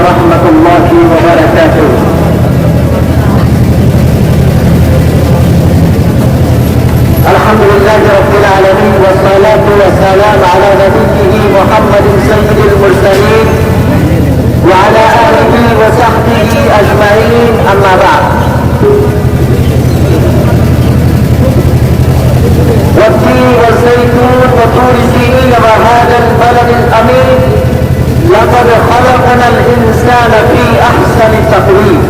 ورحمة الله وبركاته. الحمد لله رب العالمين والصلاة والسلام على نبيه محمد سيد المرسلين وعلى آله وصحبه أجمعين، أما بعد. والتين والزيتون وطور سينين وهذا البلد الأمين لقد خلقنا الإنسان في أحسن تقويم.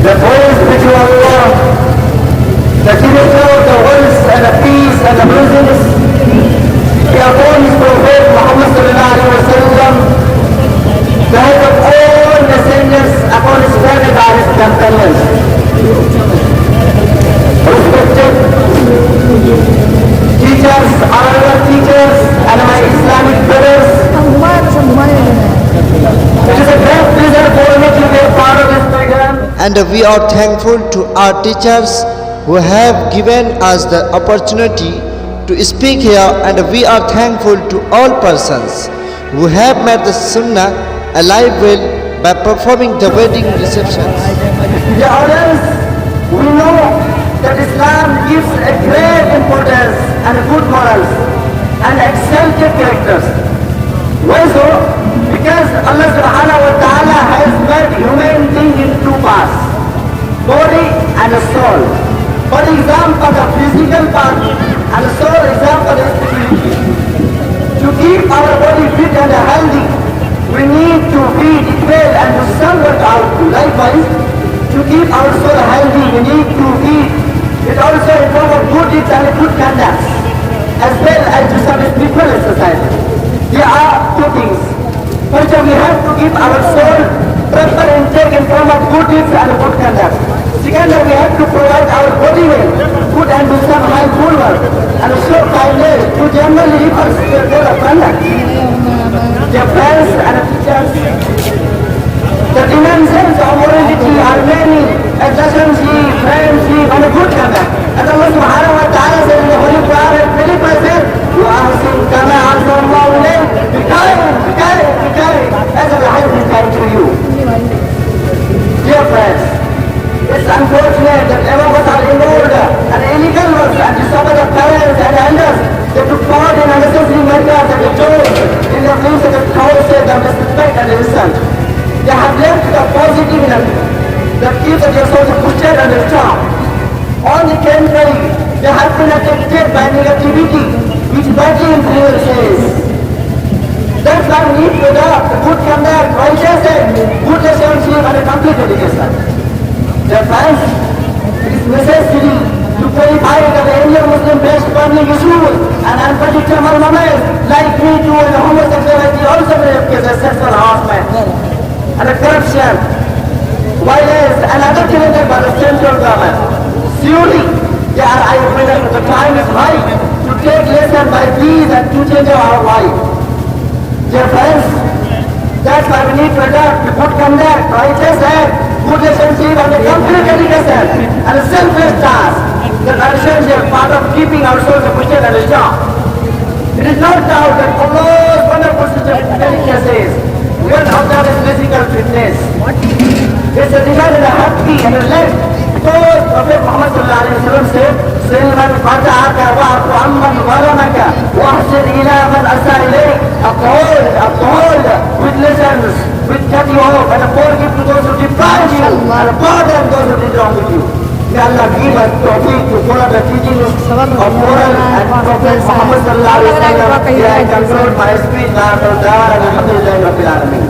The praise be to Allah, the creator of the worlds and the peace and the blessings be upon His Prophet Muhammad sallallahu alaihi wasallam, the head of all messengers, upon His family and His companions. Respected teachers, honorable teachers, and my Islamic brothers, it is a great pleasure for me to be a part of this program. And we are thankful to our teachers who have given us the opportunity to speak here, and we are thankful to all persons who have made the Sunnah alive well by performing the wedding receptions. The audience, we know that Islam gives a great importance and good morals and excellent characters. Why so? Because Allah subhanahu wa ta'ala has made human being in two parts, body and a soul. For example, the physical part and soul example the spirituality. To keep our body fit and healthy, we need to feed it well and to some work out. Likewise, to keep our soul healthy, we need to feed it also in form of good deeds and good conduct, as well as to some spiritual exercise. There are two things. First, we have to keep our soul proper intake in form of good deeds and good conduct. Second, we have to provide our body well, good and do some mindful work, and show kindness to generally refers to their code of conduct. Dear friends and teachers, the dimensions of morality are many: efficiency, friendship, and good conduct. And Allah subhanahu wa ta'ala said in the Holy Quran, very present, "You ahsin kama ahsanallahu ilayk." Be kind, as Allah has been kind to you. Dear friends, it's unfortunate that ever was are involved and illegal works and disobey the parents and elders. They took part in unnecessary matters and they told in the place of the courses and disrespect and insult. They have left the positive that keeps their souls boosted and strong. On the contrary, they have been affected by negativity which badly influences. That's why we need to adopt good conduct, righteousness, good relationship and a complete education. Dear friends, it is necessary to clarify that the Indian Muslim based public issues and unpredictable moments like Me Too and homosexuality also may have cases of sexual harassment and corruption, violence and other committed by the central government. Surely, I feel that the time is right to take lesson by these and to change our life. Dear friends, that's why we need to adopt good conduct, righteousness, good relationship and a complete education and a selfless task. The relationship part of keeping our souls boosted and strong. It is no doubt that Allah's wonderful system of delicacies will observe his physical fitness. It's a divine and a happy and a left. Because Prophet Muhammad sallallahu alaihi wasallam said, "Silman fata'aka wa'fu amman zalamaka wahsin ila man asa ilayk." Uphold with lessons, with cutting off and forgive to those who deprive you and pardon those who did wrong with you. May Allah give us tawfiq to follow the teachings of moral and Prophet Muhammad sallallahu alaihi wasallam. I conclude my speech. Alhamdulillah Rabbil Alamin.